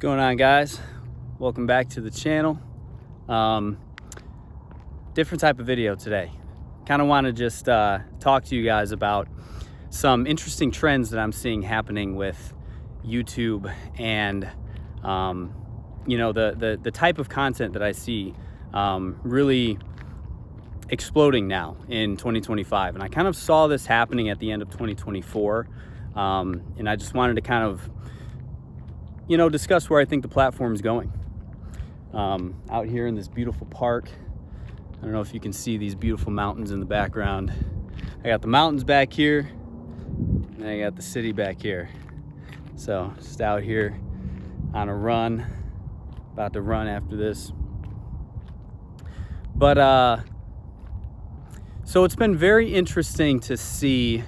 Going on, guys? Welcome back to the channel. Different type of video today. Kind of want to just talk to you guys about some interesting trends that I'm seeing happening with YouTube and the type of content that I see really exploding now in 2025. And I kind of saw this happening at the end of 2024, and I just wanted to kind of discuss where I think the platform is going. Out here in this beautiful park, I don't know if you can see these beautiful mountains in the background. I got the mountains back here, and I got the city back here. So just out here on a run, about to run after this. But so it's been very interesting to see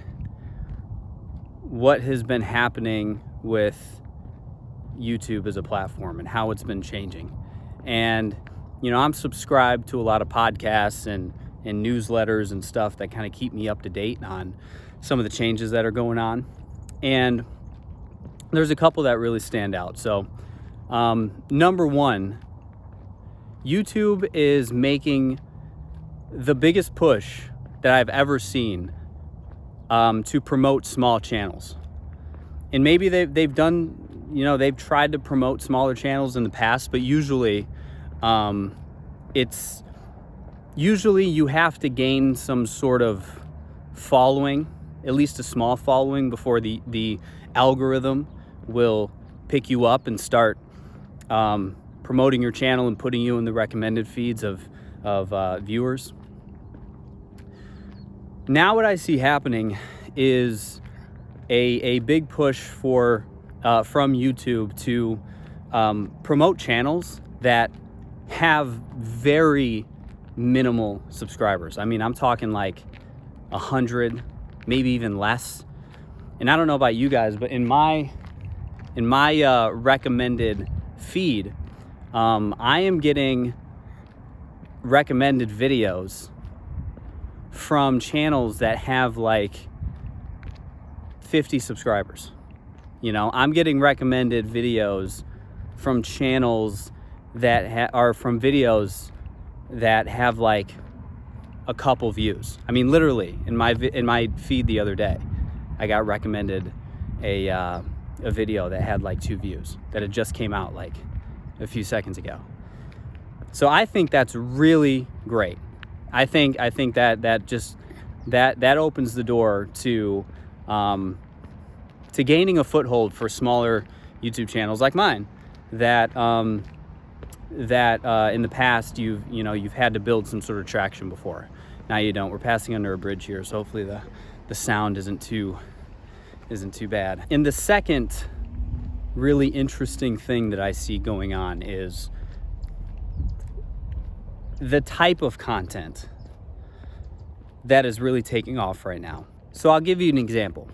what has been happening with YouTube as a platform and how it's been changing. And I'm subscribed to a lot of podcasts and newsletters and stuff that kind of keep me up to date on some of the changes that are going on, and there's a couple that really stand out. So number one, YouTube is making the biggest push that I've ever seen to promote small channels. And maybe they've done, they've tried to promote smaller channels in the past, but usually you have to gain some sort of following, at least a small following, before the algorithm will pick you up and start promoting your channel and putting you in the recommended feeds of viewers. Now what I see happening is a big push from YouTube to promote channels that have very minimal subscribers. I mean, I'm talking like 100, maybe even less. And I don't know about you guys, but in my recommended feed, I am getting recommended videos from channels that have like 50 subscribers. I'm getting recommended videos from channels that are from videos that have like a couple views. I mean, literally in my feed the other day, I got recommended a video that had like 2 views that had just came out like a few seconds ago. So I think that's really great. I think that opens the door to gaining a foothold for smaller YouTube channels like mine that in the past you've had to build some sort of traction before. Now you don't. We're passing under a bridge here, so hopefully the sound isn't too bad. And the second really interesting thing that I see going on is the type of content that is really taking off right now. So I'll give you an example.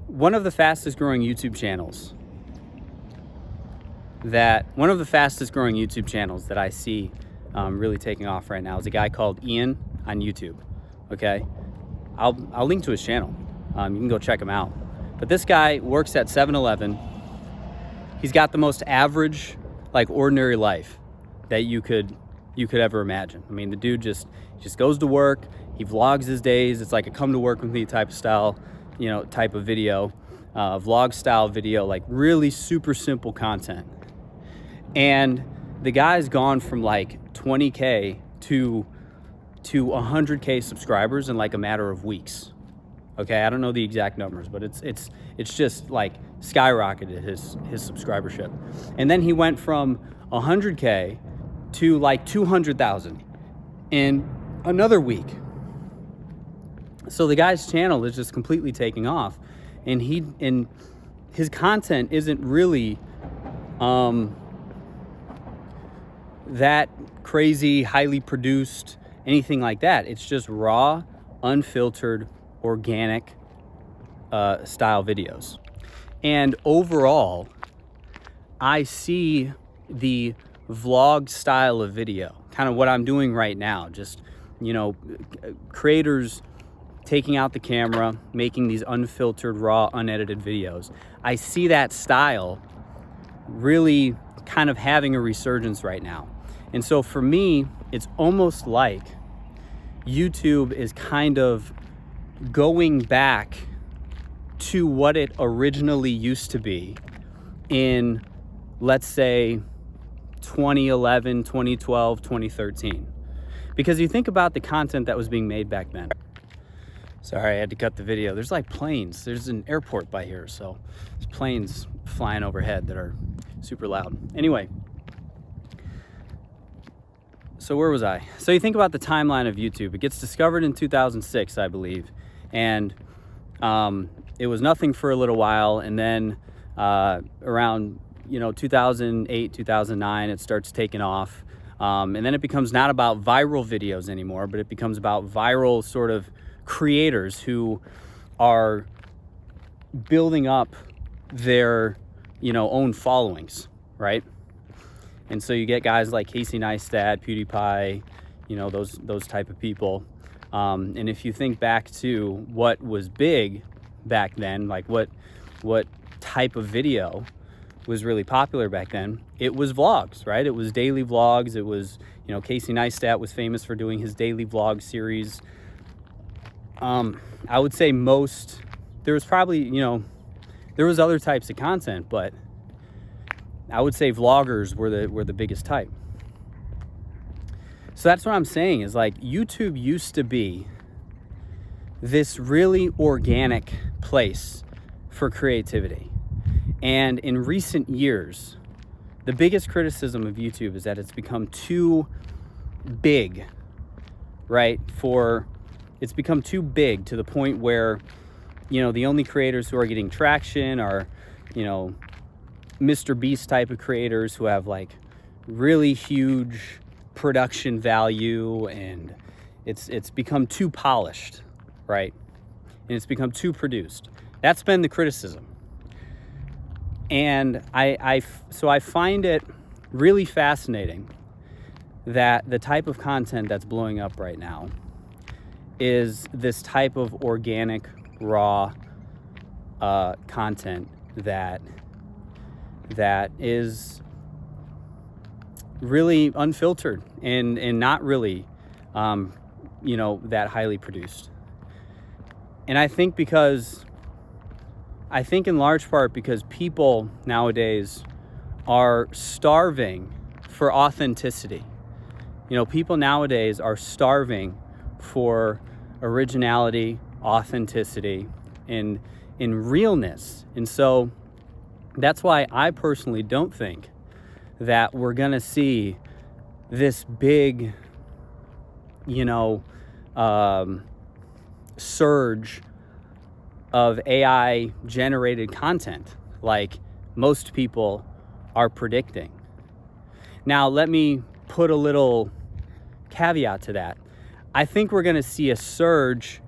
One of the fastest growing YouTube channels that I see really taking off right now is a guy called Ian on YouTube. Okay, I'll link to his channel. You can go check him out. But this guy works at 7-Eleven. He's got the most average, like, ordinary life that you could ever imagine. I mean, the dude just goes to work. He vlogs his days. It's like a come to work with me type of video, vlog style video, like really super simple content. And the guy's gone from like 20K to 100K subscribers in like a matter of weeks. Okay, I don't know the exact numbers, but it's just like skyrocketed his subscribership. And then he went from 100K to like 200,000 in another week. So the guy's channel is just completely taking off, and his content isn't really that crazy, highly produced, anything like that. It's just raw, unfiltered, organic style videos. And overall, I see the vlog style of video, kind of what I'm doing right now, just creators taking out the camera, making these unfiltered, raw, unedited videos. I see that style really kind of having a resurgence right now. And so for me, it's almost like YouTube is kind of going back to what it originally used to be in, let's say, 2011, 2012, 2013. Because you think about the content that was being made back then. Sorry, I had to cut the video. There's like planes. There's an airport by here, so there's planes flying overhead that are super loud. Anyway, so where was I? So you think about the timeline of YouTube. It gets discovered in 2006, I believe, and it was nothing for a little while, and then around 2008, 2009, it starts taking off, and then it becomes not about viral videos anymore, but it becomes about viral sort of creators who are building up their own followings, right? And so you get guys like Casey Neistat, PewDiePie, those type of people. And if you think back to what was big back then, like what type of video was really popular back then, it was vlogs, right? It was daily vlogs. It was, Casey Neistat was famous for doing his daily vlog series. I would say there was probably, there was other types of content, but I would say vloggers were the biggest type. So that's what I'm saying is like YouTube used to be this really organic place for creativity. And in recent years, the biggest criticism of YouTube is that it's become too big, right? It's become too big to the point where, the only creators who are getting traction are, Mr. Beast type of creators who have like really huge production value, and it's become too polished, right? And it's become too produced. That's been the criticism. And so I find it really fascinating that the type of content that's blowing up right now is this type of organic, raw content that is really unfiltered and not really, that highly produced. And I think in large part because people nowadays are starving for authenticity. People nowadays are starving for originality, authenticity, and in realness. And so that's why I personally don't think that we're gonna see this big, surge of AI generated content like most people are predicting. Now, let me put a little caveat to that. I think we're going to see a surge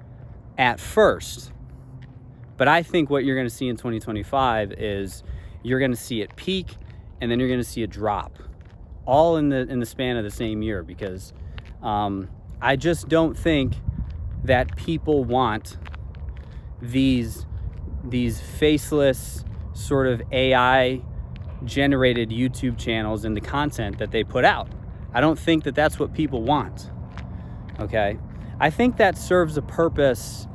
at first, but I think what you're going to see in 2025 is you're going to see it peak, and then you're going to see a drop, all in the span of the same year, because I just don't think that people want these faceless sort of AI generated YouTube channels and the content that they put out. I don't think that that's what people want. Okay, I think that serves a purpose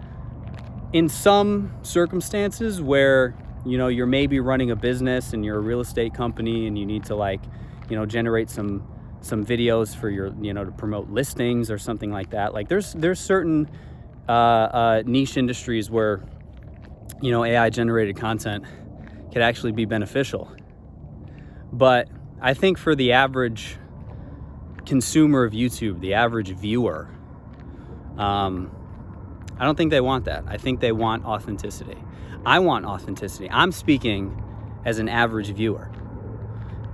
in some circumstances where, you're maybe running a business and you're a real estate company and you need to generate some videos for your, to promote listings or something like that. Like there's certain niche industries where, AI generated content could actually be beneficial. But I think for the average consumer of YouTube, the average viewer, I don't think they want that. I think they want authenticity. I want authenticity. I'm speaking as an average viewer.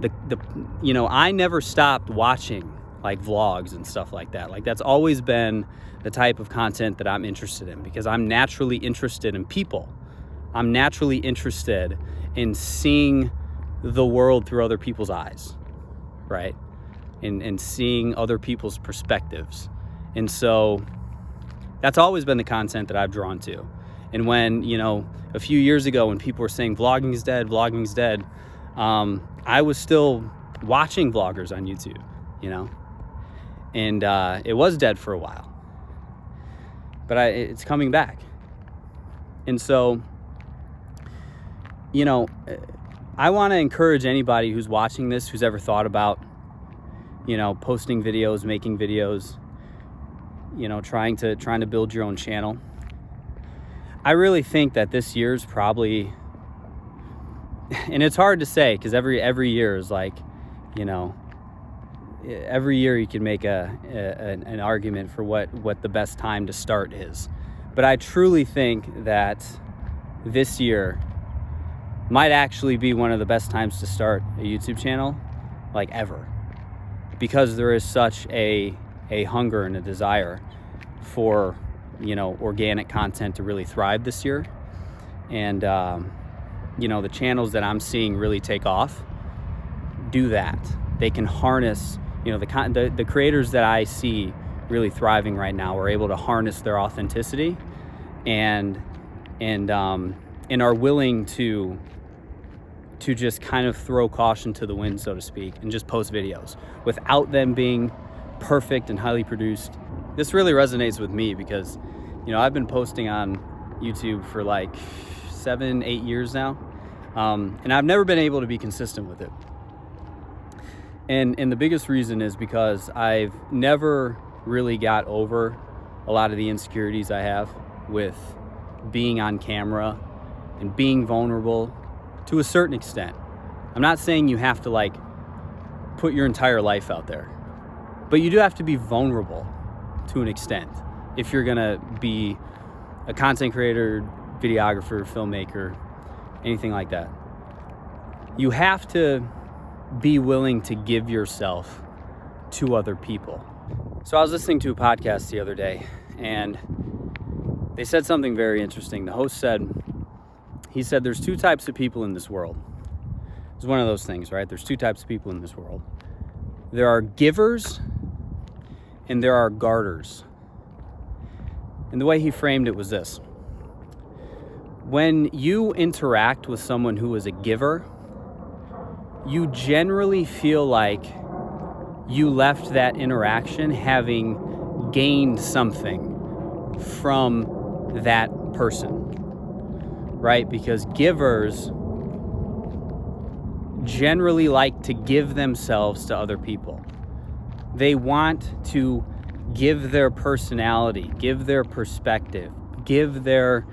I never stopped watching like vlogs and stuff like that. Like that's always been the type of content that I'm interested in, because I'm naturally interested in people. I'm naturally interested in seeing the world through other people's eyes, right? And seeing other people's perspectives. And so that's always been the content that I've drawn to. And when, a few years ago when people were saying vlogging is dead, I was still watching vloggers on YouTube, you know, and it was dead for a while, but it's coming back. And so, you know, I want to encourage anybody who's watching this, who's ever thought about, you know, posting videos, making videos, you know, trying to build your own channel. I really think that this year's probably, and it's hard to say because every year is like, you know, every year you can make an argument for what the best time to start is. But I truly think that this year might actually be one of the best times to start a YouTube channel, like ever, because there is such a hunger and a desire for, you know, organic content to really thrive this year. And you know, the channels that I'm seeing really take off do that. They can harness, you know, the creators that I see really thriving right now are able to harness their authenticity and are willing to just kind of throw caution to the wind, so to speak, and just post videos without them being perfect and highly produced. This really resonates with me because, you know, I've been posting on YouTube for like 7-8 years now, and I've never been able to be consistent with it. And the biggest reason is because I've never really got over a lot of the insecurities I have with being on camera and being vulnerable to a certain extent. I'm not saying you have to like put your entire life out there, but you do have to be vulnerable to an extent if you're gonna be a content creator, videographer, filmmaker, anything like that. You have to be willing to give yourself to other people. So I was listening to a podcast the other day, and they said something very interesting. The host said, he said, there's two types of people in this world. It's one of those things, right? There's two types of people in this world. There are givers and there are garters. And the way he framed it was this. When you interact with someone who is a giver, you generally feel like you left that interaction having gained something from that person, right? Because givers generally like to give themselves to other people. They want to give their personality, give their perspective, give their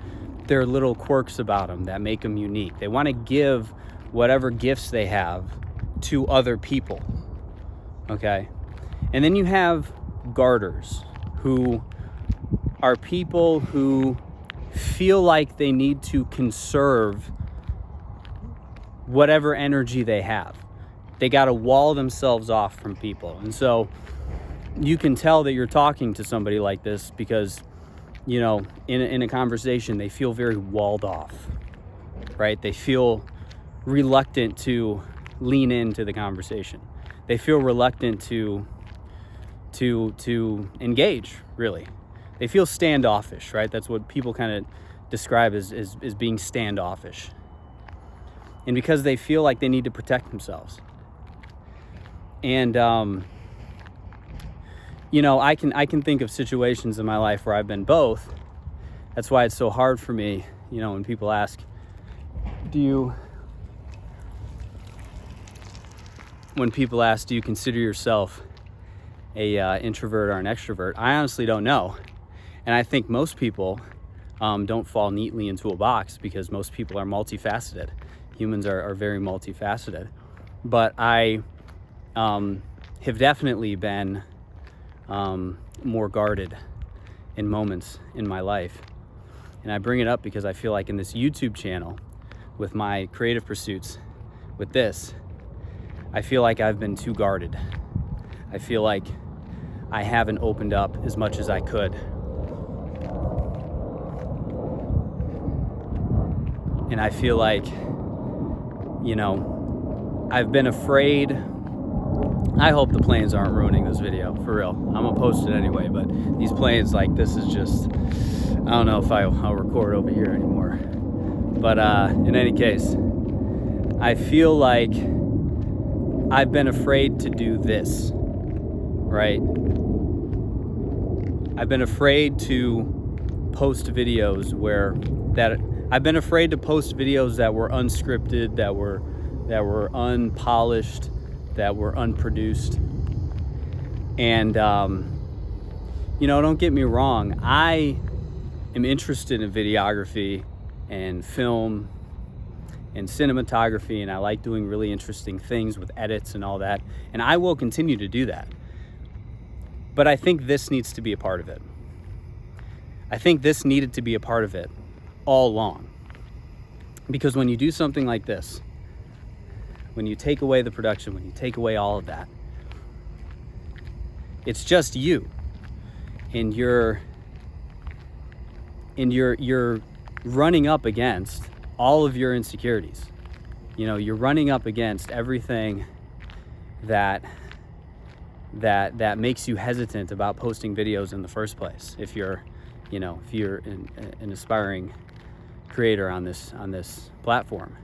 little quirks about them that make them unique. They want to give whatever gifts they have to other people, okay? And then you have garters, who are people who feel like they need to conserve whatever energy they have. They got to wall themselves off from people. And so you can tell that you're talking to somebody like this because, you know, in a conversation, they feel very walled off, right? They feel reluctant to lean into the conversation. They feel reluctant to engage, really. They feel standoffish, right? That's what people kind of describe as being standoffish. And because they feel like they need to protect themselves. And you know, I can think of situations in my life where I've been both. That's why it's so hard for me, you know, when people ask, do you consider yourself a introvert or an extrovert? I honestly don't know. And I think most people don't fall neatly into a box because most people are multifaceted. Humans are very multifaceted. But I have definitely been more guarded in moments in my life. And I bring it up because I feel like in this YouTube channel, with my creative pursuits, with this, I feel like I've been too guarded. I feel like I haven't opened up as much as I could. And I feel like, you know, I've been afraid. I hope the planes aren't ruining this video, for real. I'm gonna post it anyway, but these planes, like, this is just, I don't know if I'll record over here anymore. But in any case, I feel like I've been afraid to do this, right? I've been afraid to post videos I've been afraid to post videos that were unscripted, that were unpolished, that were unproduced. And don't get me wrong, I am interested in videography and film and cinematography, and I like doing really interesting things with edits and all that, and I will continue to do that. But I think this needs to be a part of it. I think this needed to be a part of it all along. Because when you do something like this, when you take away the production, when you take away all of that, it's just you, and you're running up against all of your insecurities. You're running up against everything that makes you hesitant about posting videos in the first place. If you're an aspiring creator on this platform.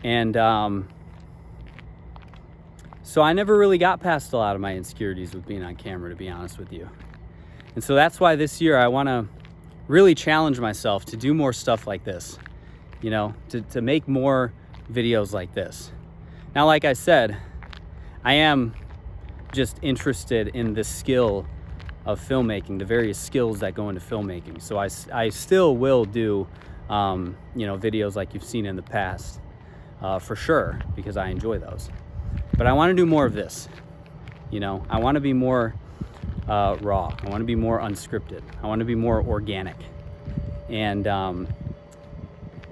And so I never really got past a lot of my insecurities with being on camera, to be honest with you. And so that's why this year I want to really challenge myself to do more stuff like this, to make more videos like this. Now, like I said, I am just interested in the skill of filmmaking, the various skills that go into filmmaking. So I still will do, videos like you've seen in the past, for sure, because I enjoy those. But I want to do more of this. I want to be more raw. I want to be more unscripted. I want to be more organic. And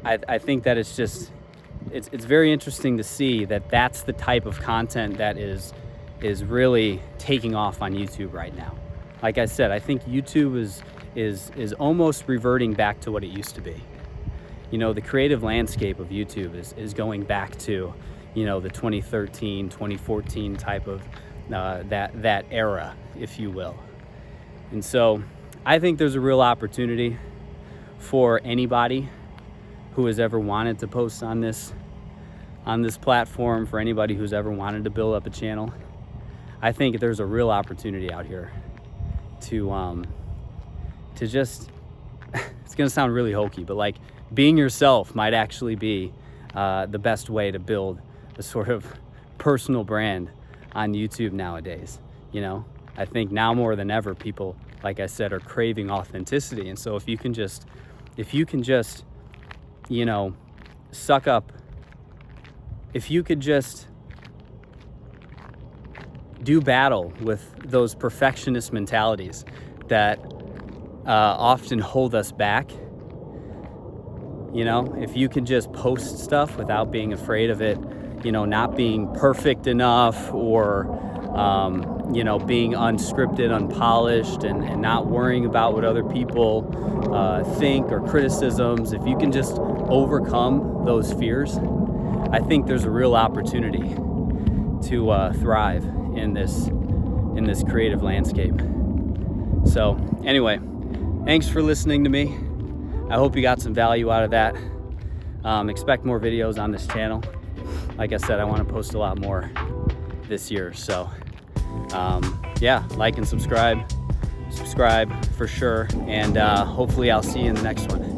I think that it's very interesting to see that that's the type of content that is really taking off on YouTube right now. Like I said, I think YouTube is almost reverting back to what it used to be. The creative landscape of YouTube is going back to, the 2013, 2014 type of that era, if you will. And so I think there's a real opportunity for anybody who has ever wanted to post on this platform, for anybody who's ever wanted to build up a channel. I think there's a real opportunity out here to just, it's gonna sound really hokey, but like being yourself might actually be the best way to build a sort of personal brand on YouTube nowadays. I think now more than ever, people, like I said, are craving authenticity. And so if you can just suck up, if you could just do battle with those perfectionist mentalities that often hold us back, if you can just post stuff without being afraid of it, not being perfect enough, or being unscripted, unpolished, and not worrying about what other people think or criticisms, if you can just overcome those fears, I think there's a real opportunity to thrive in this creative landscape. So anyway, thanks for listening to me. I hope you got some value out of that. Expect more videos on this channel. Like I said, I want to post a lot more this year. So like and subscribe for sure. And hopefully I'll see you in the next one.